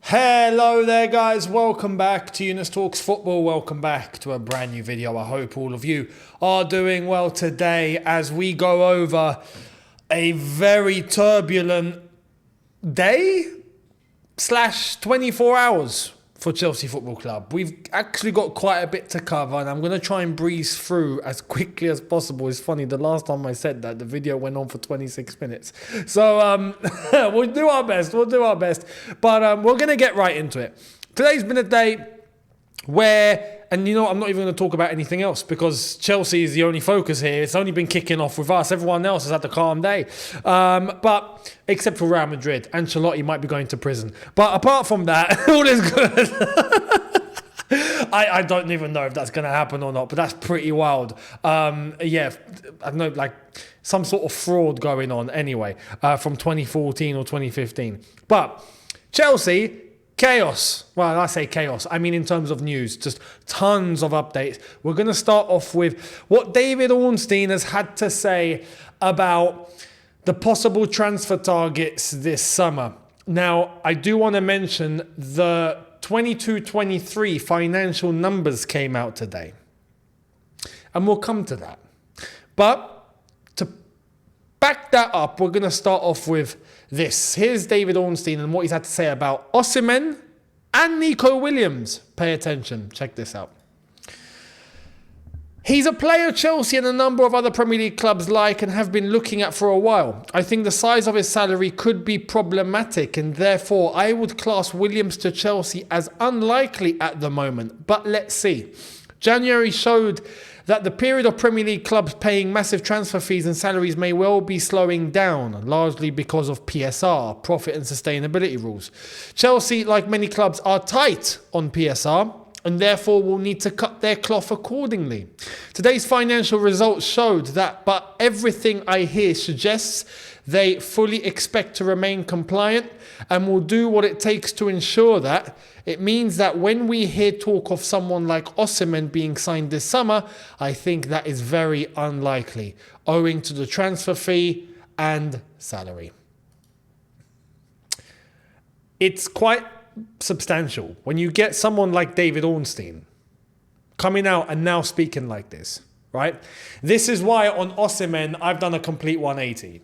Hello there guys, welcome back to Younes Talks Football, welcome back to a brand new video. I hope all of you are doing well today as we go over a very turbulent day / 24 hours for Chelsea Football Club. We've actually got quite a bit to cover and I'm going to try and breeze through as quickly as possible. It's funny, the last time I said that, the video went on for 26 minutes. So we'll do our best, but we're going to get right into it. Today's been a day where, and you know, I'm not even going to talk about anything else because Chelsea is the only focus here. It's only been kicking off with us. Everyone else has had a calm day. But except for Real Madrid, Ancelotti might be going to prison. But apart from that, all is good. I don't even know if that's going to happen or not, but that's pretty wild. Yeah, I don't know, like some sort of fraud going on anyway, from 2014 or 2015. But Chelsea, chaos. Well, I say chaos. I mean, in terms of news, just tons of updates. We're going to start off with what David Ornstein has had to say about the possible transfer targets this summer. Now, I do want to mention the 22-23 financial numbers came out today. And we'll come to that. But to back that up, we're going to start off with this. Here's David Ornstein and what he's had to say about Osimhen and Nico Williams. Pay attention. Check this out. He's a player Chelsea and a number of other Premier League clubs like and have been looking at for a while. I think the size of his salary could be problematic and therefore I would class Williams to Chelsea as unlikely at the moment. But let's see. January showed that the period of Premier League clubs paying massive transfer fees and salaries may well be slowing down, largely because of PSR, profit and sustainability rules. Chelsea, like many clubs, are tight on PSR and therefore will need to cut their cloth accordingly. Today's financial results showed that, but everything I hear suggests they fully expect to remain compliant and will do what it takes to ensure that. It means that when we hear talk of someone like Osimhen being signed this summer, I think that is very unlikely, owing to the transfer fee and salary. It's quite substantial when you get someone like David Ornstein coming out and now speaking like this, right? This is why on Osimhen, I've done a complete 180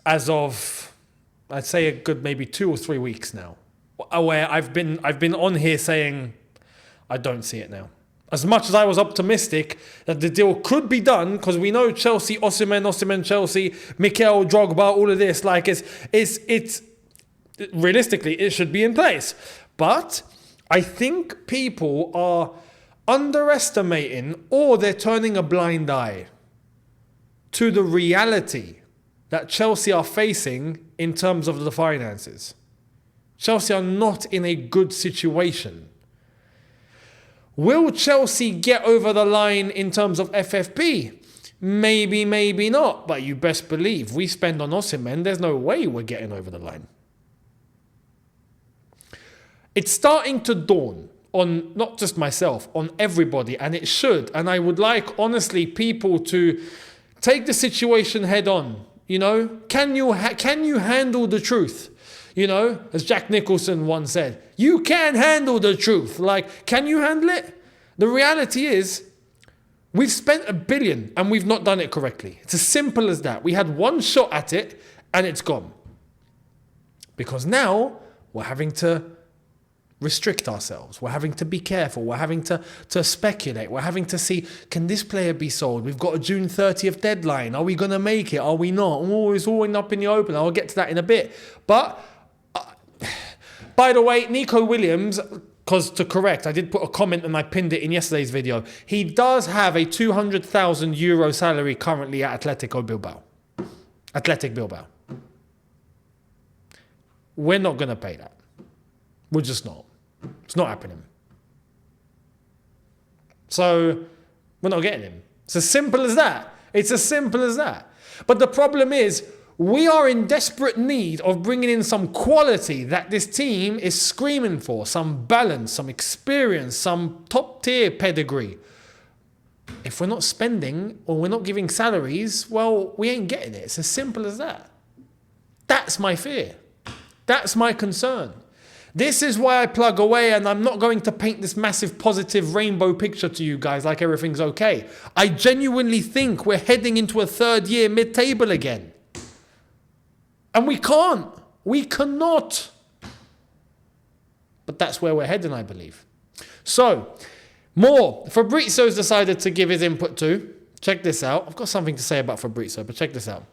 as of, I'd say a good maybe 2 or 3 weeks now, where I've been on here saying, I don't see it now. As much as I was optimistic that the deal could be done, because we know Chelsea, Osimhen, Chelsea, Mikel, Drogba, all of this, like it's realistically, it should be in place. But I think people are underestimating or they're turning a blind eye to the reality that Chelsea are facing in terms of the finances. Chelsea are not in a good situation. Will Chelsea get over the line in terms of FFP? Maybe, maybe not. But you best believe we spend on Osimhen, there's no way we're getting over the line. It's starting to dawn on not just myself, on everybody, and it should. And I would like, honestly, people to take the situation head on. You know, can you handle the truth? You know, as Jack Nicholson once said, you can handle the truth. Like, can you handle it? The reality is, we've spent $1 billion and we've not done it correctly. It's as simple as that. We had one shot at it and it's gone. Because now we're having to restrict ourselves. We're having to be careful. We're having to speculate. We're having to see, can this player be sold? We've got a June 30th deadline. Are we going to make it? Are we not? Oh, it's all up in the open. I'll get to that in a bit. But, by the way, Nico Williams, because to correct, I did put a comment and I pinned it in yesterday's video. He does have a €200,000 salary currently at Athletic Bilbao. We're not going to pay that. We're just not. It's not happening. So, we're not getting him. It's as simple as that. It's as simple as that. But the problem is, we are in desperate need of bringing in some quality that this team is screaming for. Some balance, some experience, some top-tier pedigree. If we're not spending or we're not giving salaries, well, we ain't getting it. It's as simple as that. That's my fear. That's my concern. This is why I plug away, and I'm not going to paint this massive positive rainbow picture to you guys like everything's okay. I genuinely think we're heading into a third year mid-table again. And we can't. We cannot. But that's where we're heading, I believe. So, more. Fabrizio's decided to give his input too. Check this out. I've got something to say about Fabrizio, but check this out.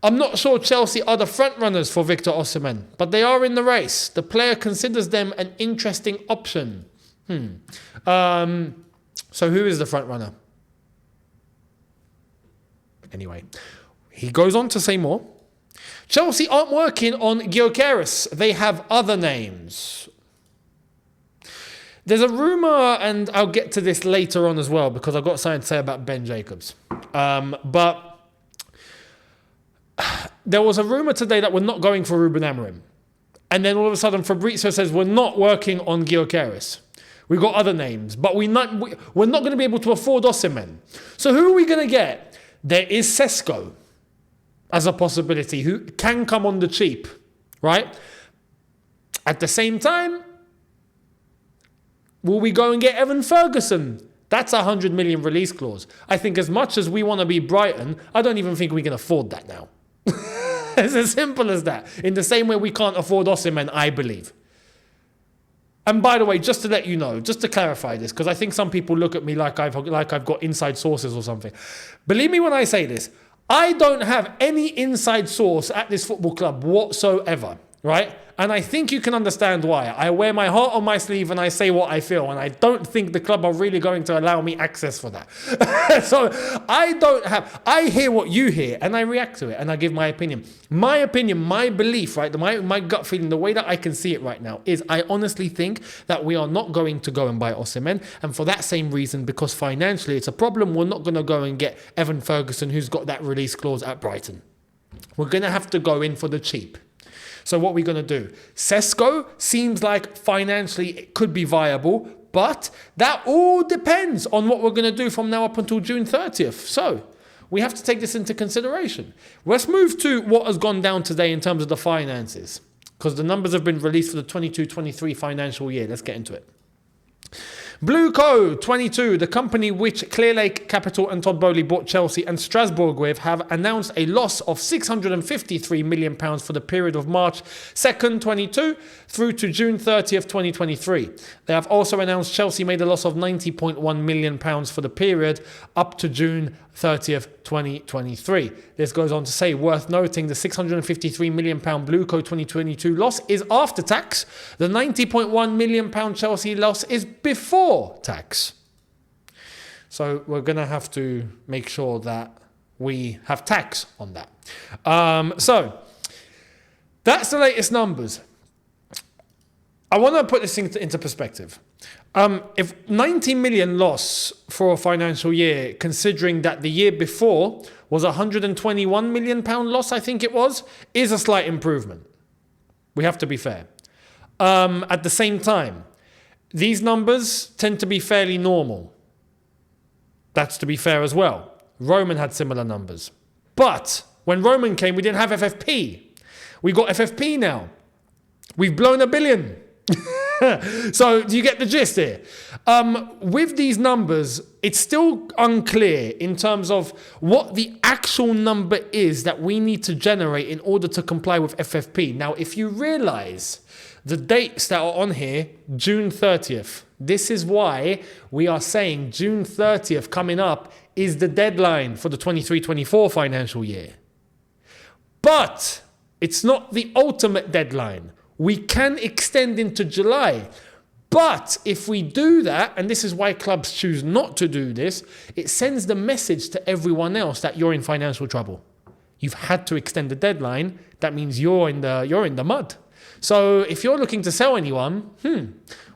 I'm not sure Chelsea are the front runners for Victor Osimhen, but they are in the race. The player considers them an interesting option. So who is the front runner? Anyway, he goes on to say more. Chelsea aren't working on Gyökeres. They have other names. There's a rumour, and I'll get to this later on as well, because I've got something to say about Ben Jacobs. But there was a rumour today that we're not going for Ruben Amorim. And then all of a sudden Fabrizio says we're not working on Gyökeres. We've got other names, but we're not going to be able to afford Osimhen. So who are we going to get? There is Sesko as a possibility, who can come on the cheap, right? At the same time, will we go and get Evan Ferguson? That's a 100 million release clause. I think as much as we want to be Brighton, I don't even think we can afford that now. It's as simple as that. In the same way we can't afford Osimhen, I believe. And by the way, just to let you know, just to clarify this, because I think some people look at me like I've got inside sources or something. Believe me when I say this, I don't have any inside source at this football club whatsoever, right? And I think you can understand why. I wear my heart on my sleeve and I say what I feel. And I don't think the club are really going to allow me access for that. So I hear what you hear and I react to it and I give my opinion. My opinion, my belief, right? My gut feeling, the way that I can see it right now is I honestly think that we are not going to go and buy Osimhen. And for that same reason, because financially it's a problem, we're not going to go and get Evan Ferguson, who's got that release clause at Brighton. We're going to have to go in for the cheap. So what are we going to do? Sesko seems like financially it could be viable, but that all depends on what we're going to do from now up until June 30th. So we have to take this into consideration. Let's move to what has gone down today in terms of the finances, because the numbers have been released for the 22-23 financial year. Let's get into it. BlueCo 22, the company which Clearlake Capital and Todd Boehly bought Chelsea and Strasbourg with, have announced a loss of £653 million for the period of March 2nd, 22 through to June 30th, 2023. They have also announced Chelsea made a loss of £90.1 million for the period up to June 30th, 2023. This goes on to say, worth noting, the £653 million BlueCo 2022 loss is after tax. The £90.1 million Chelsea loss is before tax. So we're going to have to make sure that we have tax on that. So that's the latest numbers. I want to put this thing into perspective. If 90 million loss for a financial year, considering that the year before was 121 million pound loss, I think it was, is a slight improvement. We have to be fair. At the same time, these numbers tend to be fairly normal. That's to be fair as well. Roman had similar numbers. But when Roman came, we didn't have FFP. We got FFP now. We've blown $1 billion. So do you get the gist here? With these numbers, it's still unclear in terms of what the actual number is that we need to generate in order to comply with FFP. Now, if you realize the dates that are on here, June 30th, this is why we are saying June 30th coming up is the deadline for the 23-24 financial year. But it's not the ultimate deadline. We can extend into July. But if we do that, and this is why clubs choose not to do this, it sends the message to everyone else that you're in financial trouble. You've had to extend the deadline. That means you're in the mud. So if you're looking to sell anyone,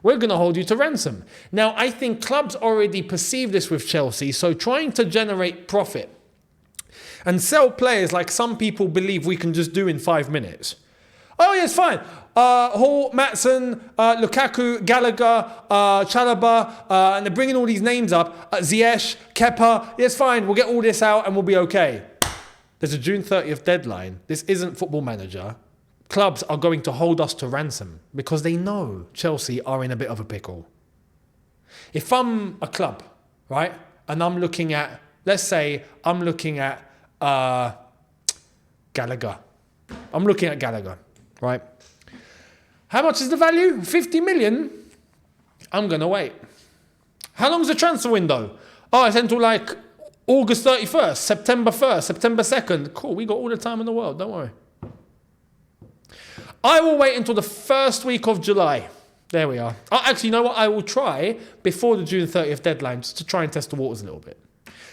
we're going to hold you to ransom. Now, I think clubs already perceive this with Chelsea. So trying to generate profit and sell players like some people believe we can just do in 5 minutes. Oh, yes, fine. Hall, Maatsen, Lukaku, Gallagher, Chalobah, and they're bringing all these names up. Ziyech, Kepa. Yes, fine. We'll get all this out and we'll be okay. There's a June 30th deadline. This isn't Football Manager. clubs are going to hold us to ransom because they know Chelsea are in a bit of a pickle. If I'm a club, right, and I'm looking at, let's say I'm looking at Gallagher. I'm looking at Gallagher, right? How much is the value? 50 million? I'm going to wait. How long is the transfer window? Oh, it's until like August 31st, September 1st, September 2nd. Cool, we got all the time in the world, don't worry. I will wait until the first week of July. There we are. Oh, actually, you know what? I will try before the June 30th deadline just to try and test the waters a little bit.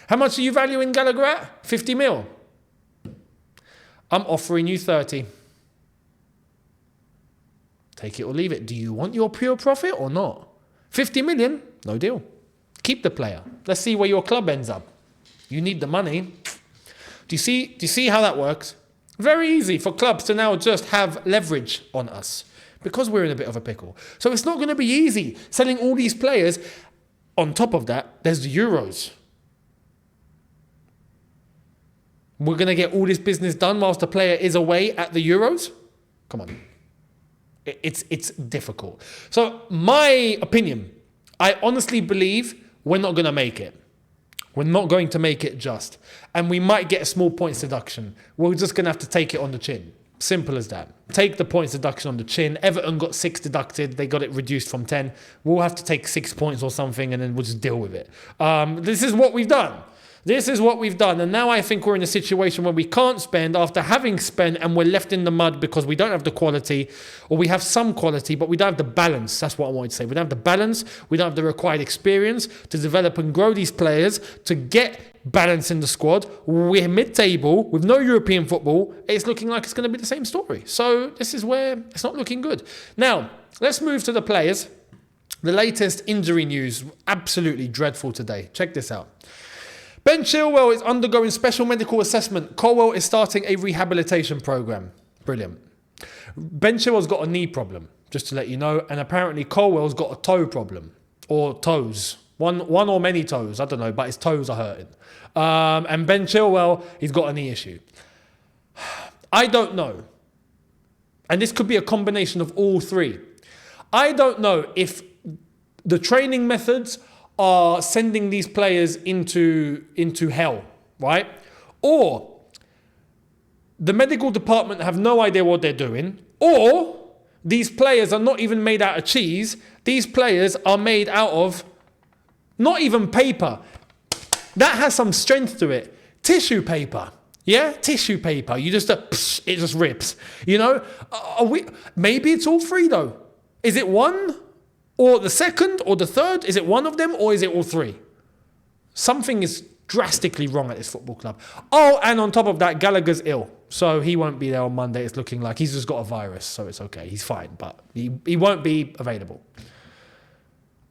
How much are you valuing Gallagher at? 50 mil. I'm offering you 30. Take it or leave it. Do you want your pure profit or not? 50 million? No deal. Keep the player. Let's see where your club ends up. You need the money. Do you see how that works? Very easy for clubs to now just have leverage on us because we're in a bit of a pickle. So it's not going to be easy selling all these players. On top of that, there's the Euros. We're going to get all this business done whilst the player is away at the Euros? Come on. It's difficult. So my opinion, I honestly believe we're not going to make it. We're not going to make it just. And we might get a small points deduction. We're just going to have to take it on the chin. Simple as that. Take the points deduction on the chin. Everton got 6 deducted. They got it reduced from 10. We'll have to take 6 points or something and then we'll just deal with it. This is what we've done. This is what we've done. And now I think we're in a situation where we can't spend after having spent and we're left in the mud because we don't have the quality, or we have some quality, but we don't have the balance. That's what I wanted to say. We don't have the balance. We don't have the required experience to develop and grow these players to get balance in the squad. We're mid-table with no European football. It's looking like it's going to be the same story. So this is where it's not looking good. Now, let's move to the players. The latest injury news, absolutely dreadful today. Check this out. Ben Chilwell is undergoing special medical assessment. Colwell is starting a rehabilitation program. Brilliant. Ben Chilwell's got a knee problem, just to let you know. And apparently Colwell's got a toe problem. Or toes. One or many toes. I don't know, but his toes are hurting. And Ben Chilwell, he's got a knee issue. I don't know. And this could be a combination of all three. I don't know if the training methods are sending these players into hell, right? Or the medical department have no idea what they're doing, or these players are not even made out of cheese. These players are made out of not even paper. That has some strength to it. Tissue paper. Yeah, tissue paper. You just, it just rips. You know, maybe it's all three though. Is it one? Or the second or the third? Is it one of them or is it all three? Something is drastically wrong at this football club. Oh, and on top of that, Gallagher's ill. So he won't be there on Monday. It's looking like he's just got a virus. So it's okay. He's fine. But he won't be available.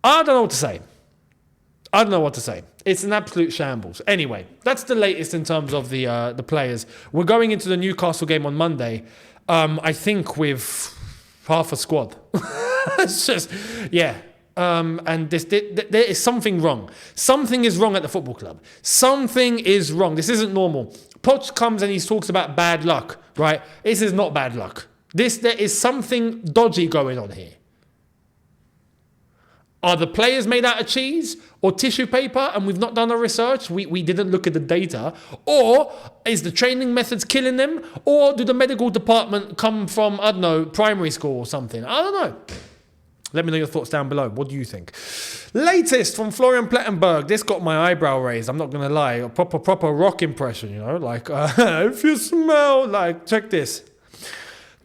I don't know what to say. It's an absolute shambles. Anyway, that's the latest in terms of the players. We're going into the Newcastle game on Monday. I think with half a squad. It's just, yeah. And there is something wrong. Something is wrong at the football club. Something is wrong. This isn't normal. Poch comes and he talks about bad luck, right? This is not bad luck. There is something dodgy going on here. Are the players made out of cheese or tissue paper and we've not done our research? We didn't look at the data. Or is the training methods killing them? Or do the medical department come from, I don't know, primary school or something? I don't know. Let me know your thoughts down below. What do you think? Latest from Florian Plettenberg. This got my eyebrow raised. I'm not going to lie. A proper rock impression, you know? Like, if you smell, like, check this.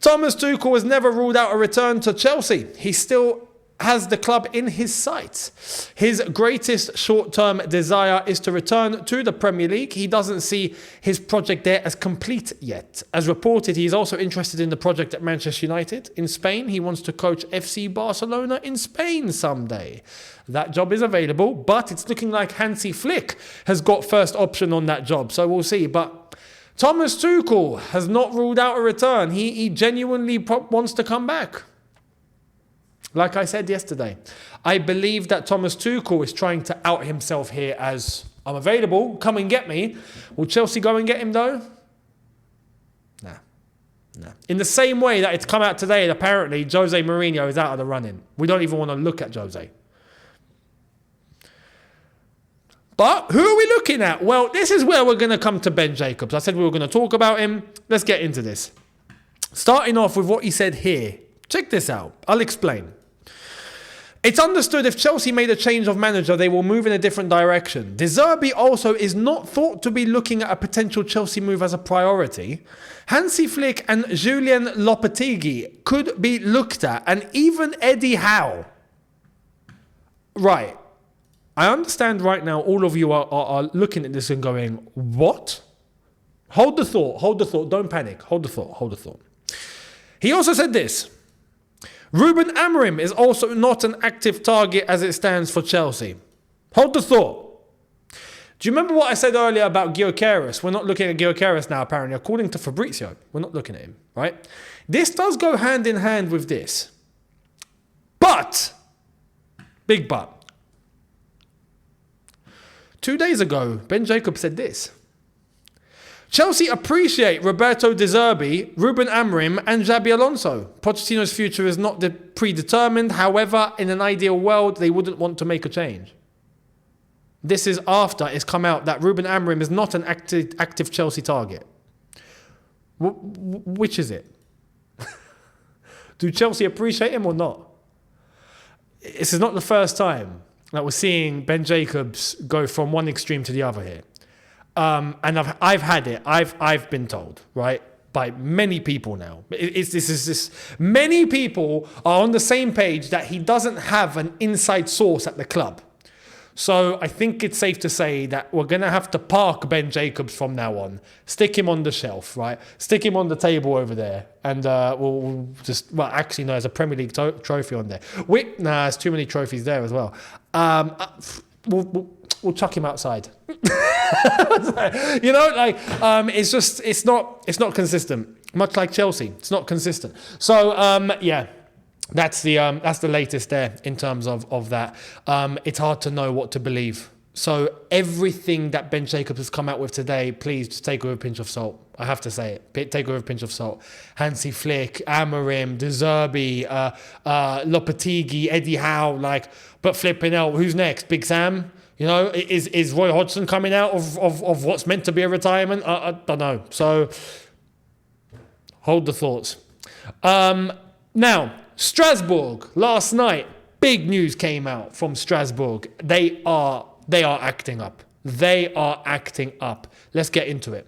Thomas Tuchel has never ruled out a return to Chelsea. He still has the club in his sights. His greatest short-term desire is to return to the Premier League. He doesn't see his project there as complete yet. As reported, he is also interested in the project at Manchester United in Spain. He wants to coach FC Barcelona in Spain someday. That job is available, but it's looking like Hansi Flick has got first option on that job, so we'll see. But Thomas Tuchel has not ruled out a return. He genuinely wants to come back. Like I said yesterday, I believe that Thomas Tuchel is trying to out himself here as, I'm available, come and get me. Will Chelsea go and get him though? Nah. No. In the same way that it's come out today that apparently Jose Mourinho is out of the running. We don't even want to look at Jose. But who are we looking at? Well, this is where we're going to come to Ben Jacobs. I said we were going to talk about him. Let's get into this. Starting off with what he said here. Check this out. I'll explain. It's understood if Chelsea made a change of manager, they will move in a different direction. De Zerbi also is not thought to be looking at a potential Chelsea move as a priority. Hansi Flick and Julien Lopetegui could be looked at, and even Eddie Howe. Right. I understand right now all of you are looking at this and going, what? Hold the thought, don't panic, hold the thought. He also said this, Ruben Amorim is also not an active target as it stands for Chelsea. Hold the thought. Do you remember what I said earlier about Gyökeres? We're not looking at Gyökeres now apparently, according to Fabrizio, we're not looking at him, right? This does go hand in hand with this. But, big but, 2 days ago, Ben Jacobs said this. Chelsea appreciate Roberto De Zerbi, Ruben Amorim and Xabi Alonso. Pochettino's future is not predetermined. However, in an ideal world, they wouldn't want to make a change. This is after it's come out that Ruben Amorim is not an active Chelsea target. Which is it? Do Chelsea appreciate him or not? This is not the first time that we're seeing Ben Jacobs go from one extreme to the other here. And I've had it. I've been told, right, by many people now. Many people are on the same page that he doesn't have an inside source at the club. So I think it's safe to say that we're going to have to park Ben Jacobs from now on. Stick him on the shelf, right? Stick him on the table over there. And we'll just, well, actually, no, there's a Premier League trophy on there. There's too many trophies there as well. We'll chuck him outside. You know, like, it's not consistent. Much like Chelsea, it's not consistent. So, yeah. That's the latest there in terms of that. It's hard to know what to believe. So everything that Ben Jacobs has come out with today, please just take it with a pinch of salt. I have to say it. Take it with a pinch of salt. Hansi Flick, Amorim, De Zerbi, Lopetegui, Eddie Howe, but flipping out, who's next? Big Sam? You know, is Roy Hodgson coming out of what's meant to be a retirement? I don't know. So hold the thoughts. Now, Strasbourg, last night, big news came out from Strasbourg. They are acting up. They are acting up. Let's get into it.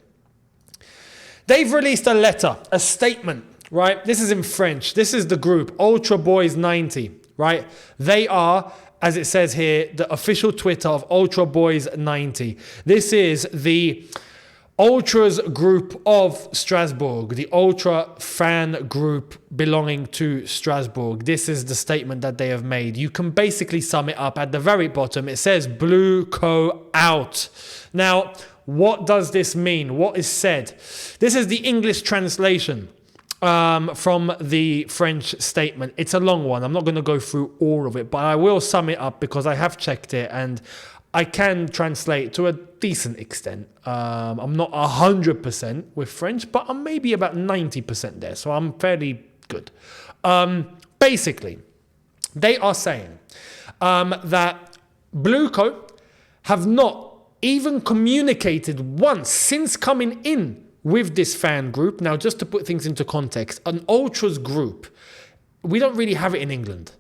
They've released a letter, a statement, right? This is in French. This is the group, Ultra Boys 90, right? They are, as it says here, the official Twitter of Ultra Boys 90. This is the Ultras group of Strasbourg, the Ultra fan group belonging to Strasbourg. This is the statement that they have made. You can basically sum it up at the very bottom. It says BlueCo out. Now, what does this mean? What is said? This is the English translation from the French statement. It's a long one. I'm not going to go through all of it, but I will sum it up because I have checked it and I can translate to a decent extent. I'm not 100% with French, but I'm maybe about 90% there. So I'm fairly good. Basically, they are saying that BlueCo have not even communicated once since coming in with this fan group. Now, just to put things into context, an Ultras group, we don't really have it in England.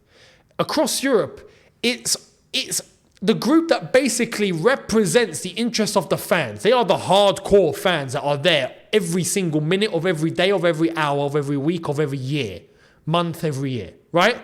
Across Europe, it's the group that basically represents the interests of the fans. They are the hardcore fans that are there every single minute of every day, of every hour, of every week, of every year, month, every year, right?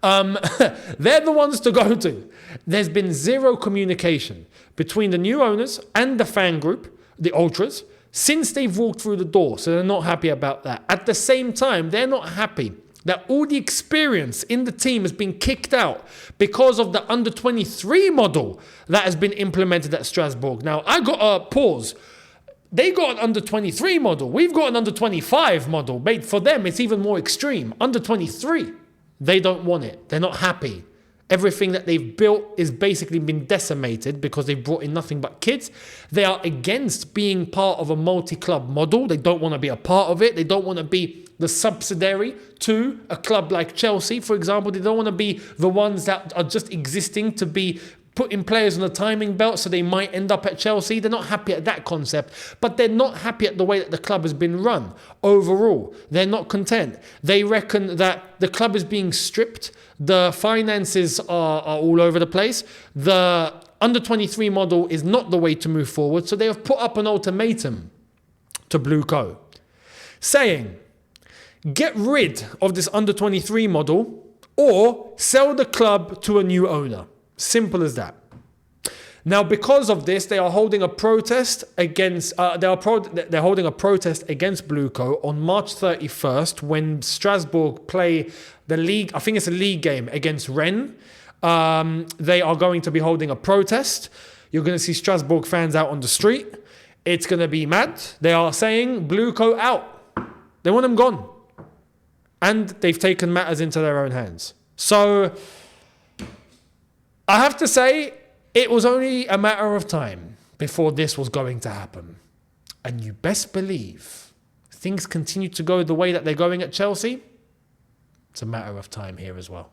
They're the ones to go to. There's been zero communication between the new owners and the fan group, the Ultras, since they've walked through the door. So they're not happy about that. At the same time, they're not happy that all the experience in the team has been kicked out because of the under-23 model that has been implemented at Strasbourg. Now, I got a pause. They got an under-23 model. We've got an under-25 model. Made for them, it's even more extreme. Under-23, they don't want it. They're not happy. Everything that they've built is basically been decimated because they've brought in nothing but kids. They are against being part of a multi-club model. They don't want to be a part of it. They don't want to be the subsidiary to a club like Chelsea, for example. They don't want to be the ones that are just existing to be putting players on a timing belt so they might end up at Chelsea. They're not happy at that concept, but they're not happy at the way that the club has been run overall. They're not content. They reckon that the club is being stripped. The finances are all over the place. The under-23 model is not the way to move forward. So they have put up an ultimatum to BlueCo saying, get rid of this under-23 model or sell the club to a new owner. Simple as that. Now, because of this, they are holding a protest against. They're holding a protest against BlueCo on March 31st when Strasbourg play the league. I think it's a league game against Rennes. They are going to be holding a protest. You're going to see Strasbourg fans out on the street. It's going to be mad. They are saying BlueCo out. They want them gone, and they've taken matters into their own hands. So I have to say, it was only a matter of time before this was going to happen. And you best believe things continue to go the way that they're going at Chelsea. It's a matter of time here as well.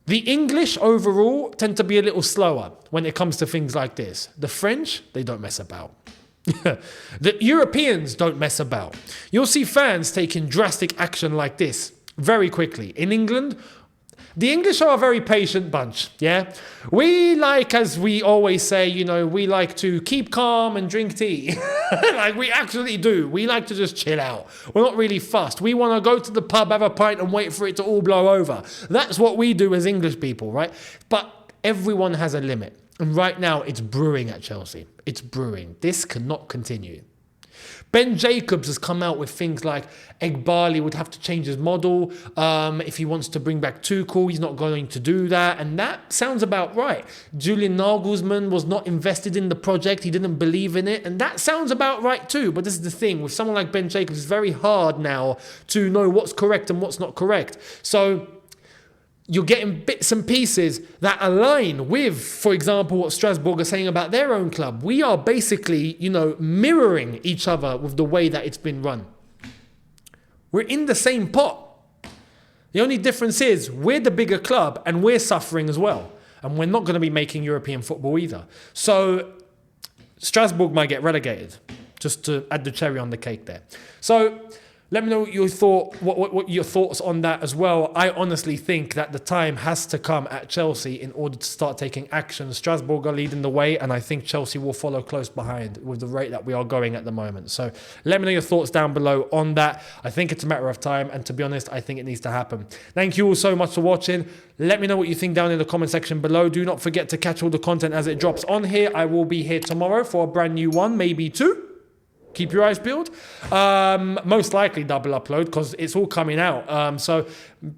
The English overall tend to be a little slower when it comes to things like this. The French, they don't mess about. The Europeans don't mess about. You'll see fans taking drastic action like this very quickly. In England, the English are a very patient bunch, yeah? We like, as we always say, we like to keep calm and drink tea. Like, we actually do. We like to just chill out. We're not really fussed. We want to go to the pub, have a pint, and wait for it to all blow over. That's what we do as English people, right? But everyone has a limit. And right now, it's brewing at Chelsea. It's brewing. This cannot continue. Ben Jacobs has come out with things like Egbali would have to change his model. If he wants to bring back Tuchel, he's not going to do that. And that sounds about right. Julian Nagelsmann was not invested in the project. He didn't believe in it. And that sounds about right too. But this is the thing. With someone like Ben Jacobs, it's very hard now to know what's correct and what's not correct. So you're getting bits and pieces that align with, for example, what Strasbourg are saying about their own club. We are basically, mirroring each other with the way that it's been run. We're in the same pot. The only difference is we're the bigger club and we're suffering as well. And we're not going to be making European football either. So Strasbourg might get relegated, just to add the cherry on the cake there. So let me know what your thoughts on that as well. I honestly think that the time has to come at Chelsea in order to start taking action. Strasbourg are leading the way, and I think Chelsea will follow close behind with the rate that we are going at the moment. So let me know your thoughts down below on that. I think it's a matter of time, and to be honest, I think it needs to happen. Thank you all so much for watching. Let me know what you think down in the comment section below. Do not forget to catch all the content as it drops on here. I will be here tomorrow for a brand new one, maybe two. Keep your eyes peeled. Most likely double upload because it's all coming out. So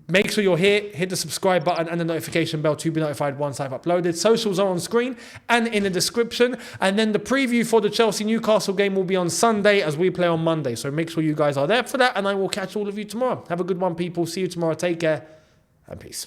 make sure you're here. Hit the subscribe button and the notification bell to be notified once I've uploaded. Socials are on screen and in the description. And then the preview for the Chelsea-Newcastle game will be on Sunday as we play on Monday. So make sure you guys are there for that. And I will catch all of you tomorrow. Have a good one, people. See you tomorrow. Take care and peace.